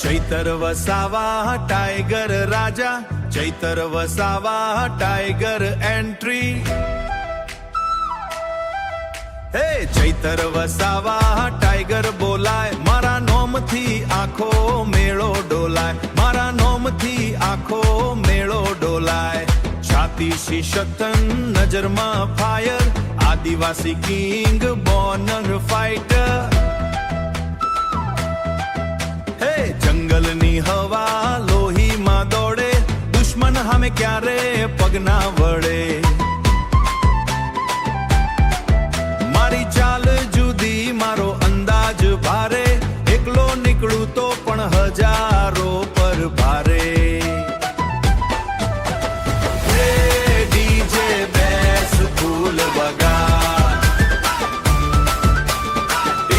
Chaitar Vasava tiger રાજા, Chaitar Vasava tiger entry. હે Chaitar Vasava tiger બોલાય, મારા નોમથી આખો મેળો ડોલાય, મારા નોમથી આખો મેળો ડોલાય. છાતી શીશતન નજરમાં ફાયર, આદિવાસી કિંગ બોર્ન ફાઈટર. હે જંગલની હવા લોહીમાં દોડે, દુશ્મન સામે ક્યારે પગના વળે. મારી ચાલ જુદી, મારો અંદાજ ભારે, એકલો નીકળું તો પણ હજારો પર ભારે. હે ડીજે બેસ ફૂલ વગાડ,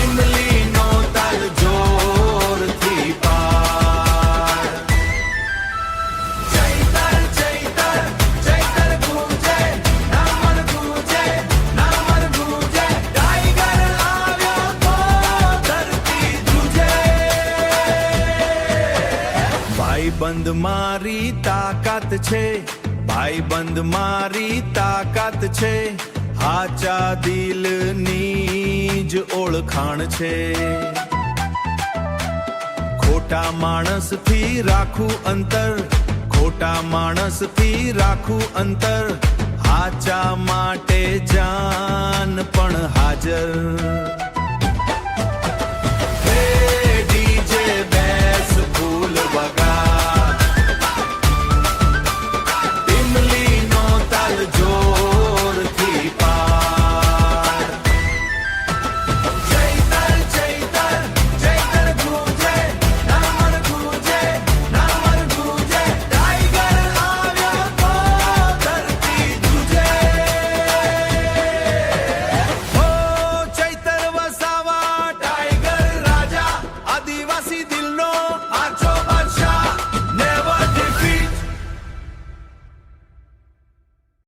ઇમલીનો તાલ જોરથી પાડ. ચૈતર ચૈતર ચૈતર ગૂંજે, નામન ગૂંજે, નામન ગૂંજે. ટાઈગર આવ્યો તો ધરતી ધ્રુજે. ભાઈબંધ મારી તાકાત છે, ભાઈબંધ મારી તાકાત છે, હાચા દિલની જ ઓળખાણ છે. ખોટા માણસથી રાખું અંતર, ખોટા માણસથી રાખું અંતર, હાચા માટે જાન પણ હાજર. હે ડીજે બેસ ફૂલ વગાડ, ઇમલીનો તાલ જોરથી પાડ. ચૈતર ચૈતર ચૈતર ગૂંજે, નામન ગૂંજે, નામન ગૂંજે. ટાઈગર આવ્યો તો ધરતી ધ્રુજે. ઓ ચૈતર વસાવા ટાઈગર રાજા, આદિવાસી દિલનો